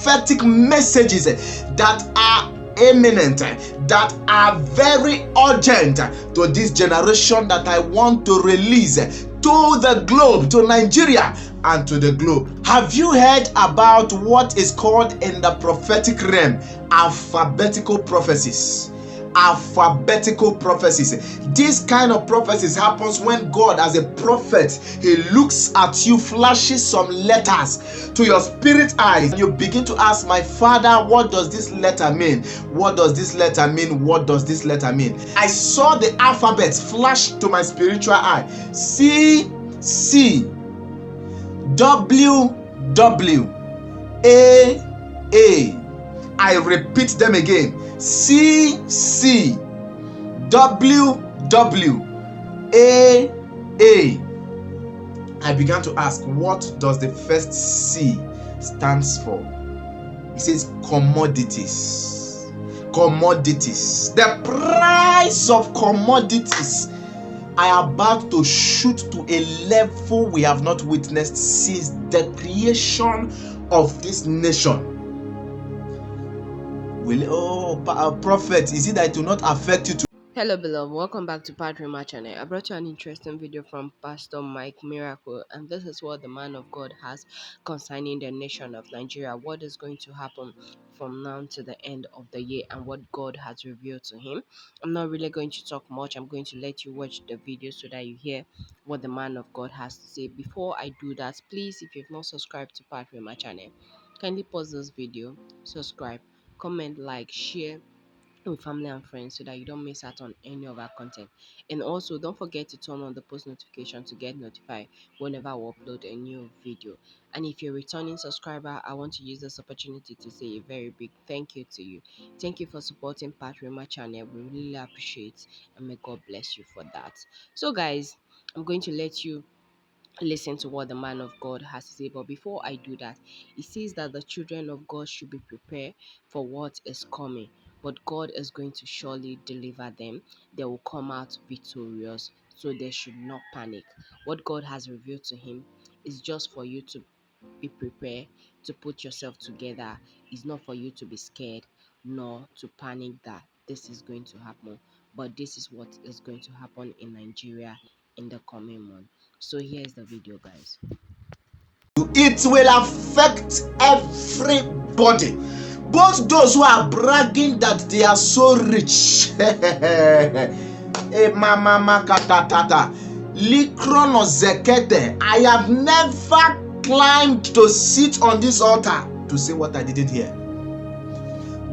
prophetic messages that are imminent, that are very urgent to this generation, that I want to release to the globe, to Nigeria and to the globe. Have you heard about what is called in the prophetic realm alphabetical prophecies? Alphabetical prophecies. This kind of prophecies happens when God, as a prophet, he looks at you, flashes some letters to your spirit eyes, and you begin to ask, my Father, what does this letter mean? What does this letter mean? What does this letter mean? I saw the alphabet flash to my spiritual eye. C C W W A. I repeat them again. C C W W A. I began to ask, what does the first C stands for? It says commodities. Commodities. The price of commodities are about to shoot to a level we have not witnessed since the creation of this nation. Prophet, is it that it will not affect you too? Hello, beloved. Welcome back to Pat Rhema Channel. I brought you an interesting video from Pastor Mike Miracle, and this is what the man of God has concerning the nation of Nigeria. What is going to happen from now to the end of the year, and what God has revealed to him. I'm not really going to talk much. I'm going to let you watch the video so that you hear what the man of God has to say. Before I do that, please, if you've not subscribed to Pat Rhema Channel, kindly pause this video, subscribe, comment, like, share with family and friends so that you don't miss out on any of our content. And also, don't forget to turn on the post notification to get notified whenever we upload a new video. And if you're a returning subscriber, I want to use this opportunity to say a very big thank you to you. Thank you for supporting Pat Rhema Channel. We really appreciate, and may God bless you for that. So guys, I'm going to let you listen to what the man of God has to say. But before I do that, he says that the children of God should be prepared for what is coming. But God is going to surely deliver them. They will come out victorious. So they should not panic. What God has revealed to him is just for you to be prepared, to put yourself together. It's not for you to be scared nor to panic that this is going to happen. But this is what is going to happen in Nigeria in the coming month. So here's the video, guys. It will affect everybody, both those who are bragging that they are so rich. I have never climbed to sit on this altar to say what I didn't hear.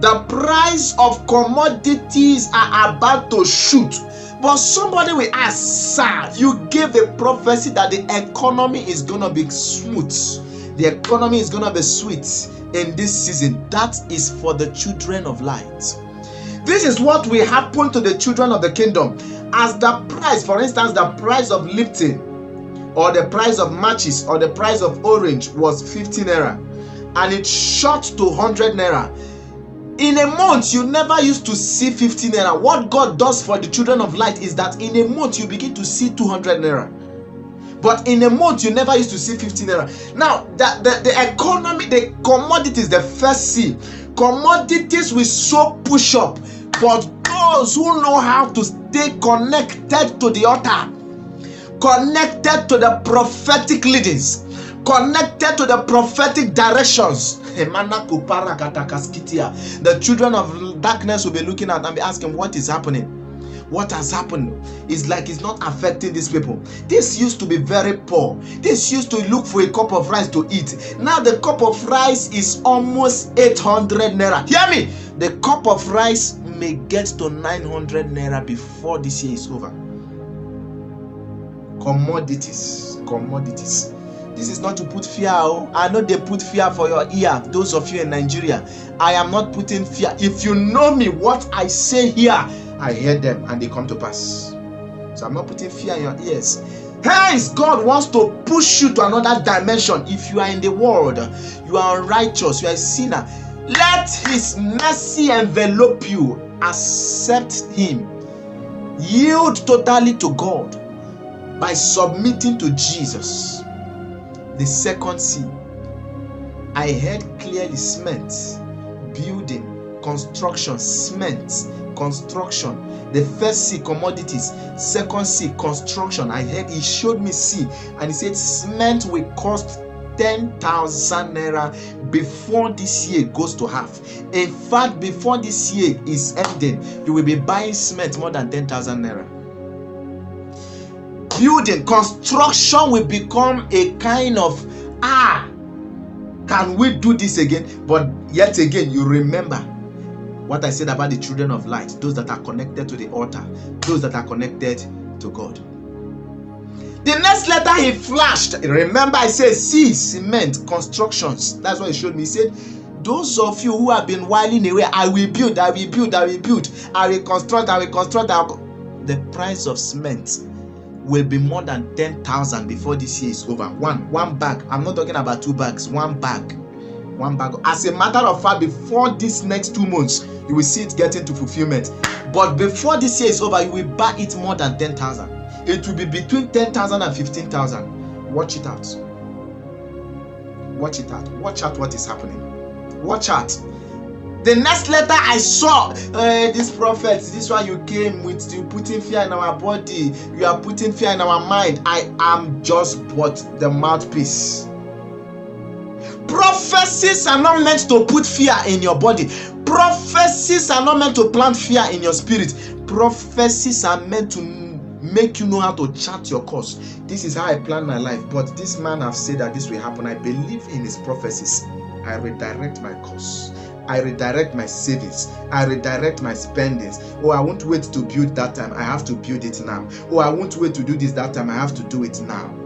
The price of commodities are about to shoot. But somebody will ask, sir, you gave a prophecy that the economy is going to be smooth. The economy is going to be sweet in this season. That is for the children of light. This is what will happen to the children of the kingdom. As the price, for instance, the price of Lipton or the price of matches or the price of orange was 15 naira and it shot to 100 naira. In a month, you never used to see 50 naira. What God does for the children of light is that in a month, you begin to see 200 naira. But in a month, you never used to see 50 naira. Now, the economy, the commodities, the first C, commodities will so push up. But those who know how to stay connected to the altar, connected to the prophetic leadings, connected to the prophetic directions, the children of darkness will be looking at and be asking, what is happening? What has happened? It's like it's not affecting these people. This used to be very poor. This used to look for a cup of rice to eat. Now the cup of rice is almost 800 naira. Hear me? The cup of rice may get to 900 naira before this year is over. Commodities. This is not to put fear. I know they put fear for your ear, those of you in Nigeria. I am not putting fear. If you know me, what I say here, I hear them and they come to pass. So I'm not putting fear in your ears. Hence, God wants to push you to another dimension. If you are in the world, you are unrighteous, you are a sinner, let His mercy envelop you. Accept Him. Yield totally to God by submitting to Jesus. The second C, I heard clearly cement, building, construction, cement, construction. The first C, commodities. Second C, construction. I heard, he showed me C, and he said cement will cost 10,000 naira before this year goes to half. In fact, before this year is ending, you will be buying cement more than 10,000 naira. Building, construction will become a kind of, can we do this again? But yet again, you remember what I said about the children of light, those that are connected to the altar, those that are connected to God. The next letter he flashed, remember I said C, cement, constructions. That's what he showed me. He said, those of you who have been whiling away, I will build, I will build, I will build, I will construct, I will construct. The price of cement will be more than 10,000 before this year is over. One bag. I'm not talking about 2 bags. One bag. As a matter of fact, before this next 2 months, you will see it getting to fulfillment. But before this year is over, you will buy it more than 10,000. It will be between 10,000 and 15,000. Watch it out. Watch it out. Watch out what is happening. Watch out. The next letter I saw, this prophet, this one you came with, you putting fear in our body, you are putting fear in our mind. I am just but the mouthpiece. Prophecies are not meant to put fear in your body. Prophecies are not meant to plant fear in your spirit. Prophecies are meant to make you know how to chart your course. This is how I plan my life. But this man have said that this will happen. I believe in his prophecies. I redirect my course. I redirect my savings. I redirect my spendings. Oh, I won't wait to build that time. I have to build it now. Oh, I won't wait to do this that time. I have to do it now.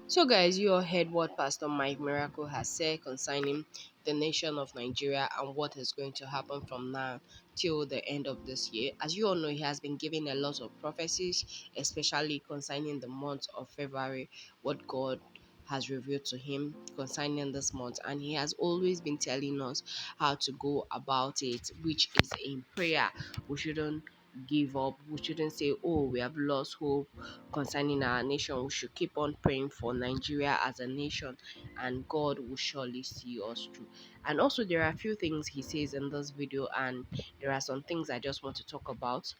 So, guys, you all heard what Pastor Mike Miracle has said concerning the nation of Nigeria and what is going to happen from now till the end of this year. As you all know, he has been giving a lot of prophecies, especially concerning the month of February, what God has revealed to him concerning this month, and he has always been telling us how to go about it, which is in prayer. We shouldn't give up. We shouldn't say, oh, we have lost hope concerning our nation. We should keep on praying for Nigeria as a nation, and God will surely see us through. And also, there are a few things he says in this video, and there are some things I just want to talk about.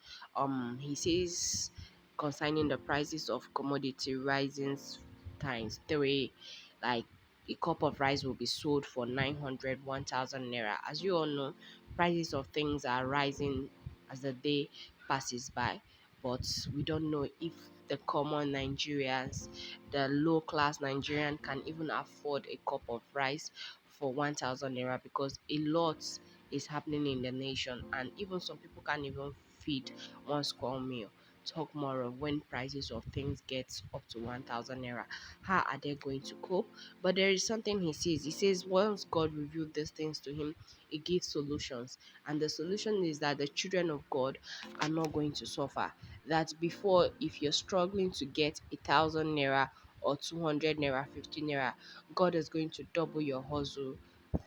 He says concerning the prices of commodity rising times three, like a cup of rice will be sold for 900, 1,000 naira. As you all know, prices of things are rising as the day passes by, but we don't know if the common Nigerians, the low class Nigerian, can even afford a cup of rice for 1,000 naira, because a lot is happening in the nation, and even some people can't even feed one square meal. Talk more of when prices of things get up to 1,000 naira. How are they going to cope? But there is something he says. He says once God revealed these things to him, he gives solutions. And the solution is that the children of God are not going to suffer. That before, if you're struggling to get 1,000 naira or 200 naira, 50 naira, God is going to double your hustle.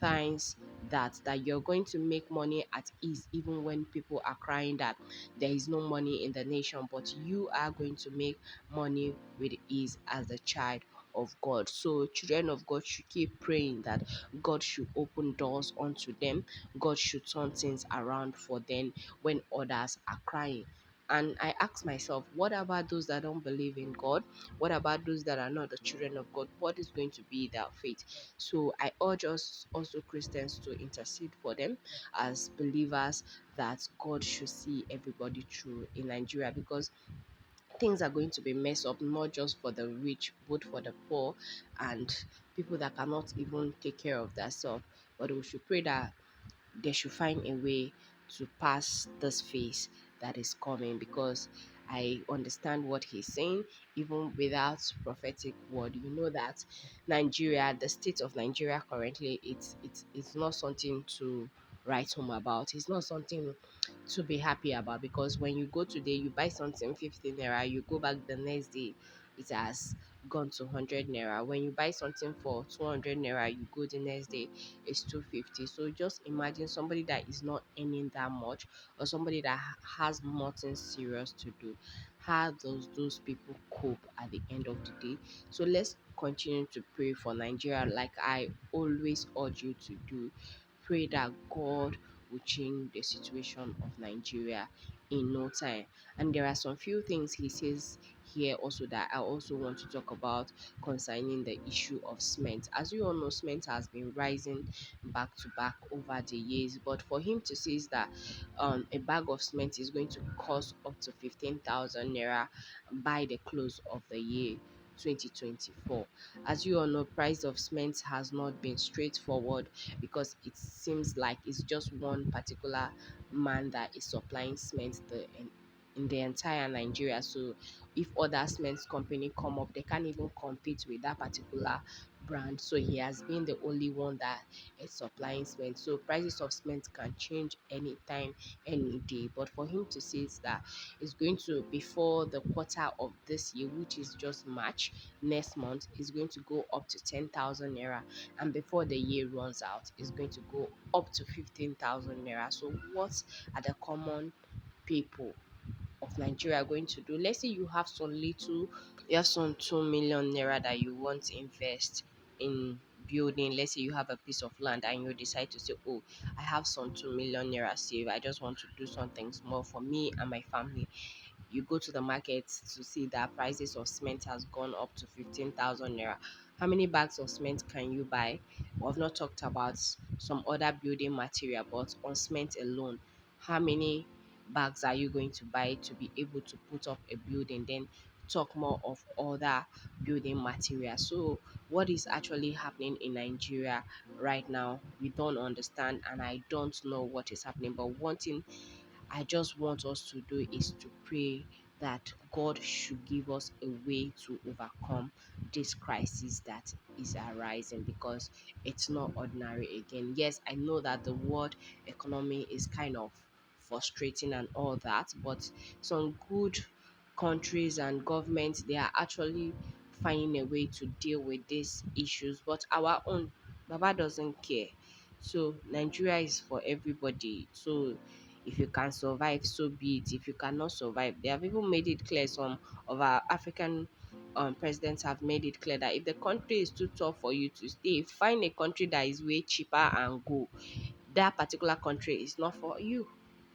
Thanks that you're going to make money at ease, even when people are crying that there is no money in the nation, but you are going to make money with ease as a child of God. So children of God should keep praying that God should open doors unto them. God should turn things around for them when others are crying. And I ask myself, what about those that don't believe in God? What about those that are not the children of God? What is going to be their fate? So I urge us also Christians to intercede for them as believers, that God should see everybody through in Nigeria, because things are going to be messed up, not just for the rich, but for the poor and people that cannot even take care of themselves. But we should pray that they should find a way to pass this phase that is coming, because I understand what he's saying. Even without prophetic word, you know that Nigeria, the state of Nigeria currently, it's not something to write home about. It's not something to be happy about, because when you go today, you buy something 15 naira, you go back the next day, it has gone to 100 naira. When you buy something for 200 naira, you go the next day, it's 250. So just imagine somebody that is not earning that much, or somebody that has nothing serious to do. How does those people cope at the end of the day? So let's continue to pray for Nigeria like I always urge you to do. Pray that God will change the situation of Nigeria in no time. And there are some few things he says here also that I also want to talk about concerning the issue of cement. As you all know, cement has been rising back to back over the years, but for him to say is that a bag of cement is going to cost up to 15,000 naira by the close of the year 2024. As you all know, price of cement has not been straightforward because it seems like it's just one particular man that is supplying cement in the entire Nigeria. So if other cement company come up, they can't even compete with that particular brand. So he has been the only one that is supplying cement. So prices of cement can change anytime, any day. But for him to say is that it's going to, before the quarter of this year, which is just March next month, is going to go up to 10,000 naira, and before the year runs out, it's going to go up to 15,000 naira. So what are the common people of Nigeria going to do? Let's say you have some 2 million naira that you want to invest in building. Let's say you have a piece of land and you decide to say, oh, I have some 2 million naira saved, I just want to do something small for me and my family. You go to the market to see that prices of cement has gone up to 15,000 naira. How many bags of cement can you buy? We've not talked about some other building material, but on cement alone, how many bags are you going to buy to be able to put up a building? Then talk more of other building materials. So what is actually happening in Nigeria right now, we don't understand, and I don't know what is happening. But one thing I just want us to do is to pray that God should give us a way to overcome this crisis that is arising, because it's not ordinary again. Yes, I know that the world economy is kind of frustrating and all that, but some good countries and governments, they are actually finding a way to deal with these issues. But our own Baba doesn't care. So Nigeria is for everybody. So if you can survive, so be it. If you cannot survive, they have even made it clear. Some of our African presidents have made it clear that if the country is too tough for you to stay, find a country that is way cheaper and go. That particular country is not for you.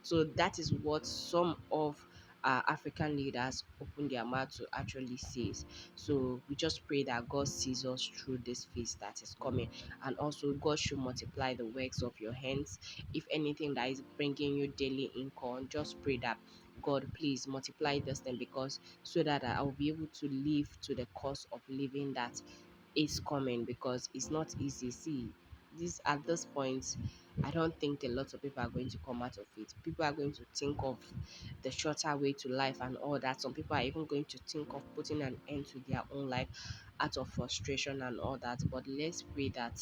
So that is what some of our African leaders open their mouth to actually say. So we just pray that God sees us through this phase that is coming, and also God should multiply the works of your hands. If anything that is bringing you daily income, just pray that God, please multiply this thing, because so that I will be able to live to the cost of living that is coming, because it's not easy. See, this at this point, I don't think a lot of people are going to come out of it. People are going to think of the shorter way to life and all that. Some people are even going to think of putting an end to their own life out of frustration and all that. But let's pray that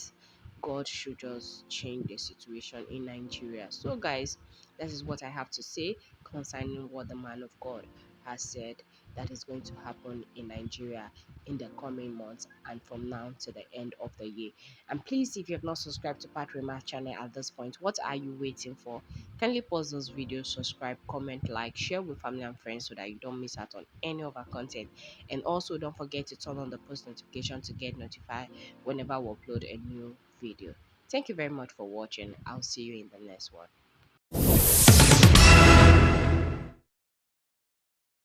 God should just change the situation in Nigeria. So, guys, that is what I have to say concerning what the man of God has said that is going to happen in Nigeria in the coming months and from now to the end of the year. And please, if you have not subscribed to Pat Rhema channel at this point, what are you waiting for? Kindly pause this video, subscribe, comment, like, share with family and friends so that you don't miss out on any of our content. And also don't forget to turn on the post notification to get notified whenever we upload a new video. Thank you very much for watching. I'll see you in the next one.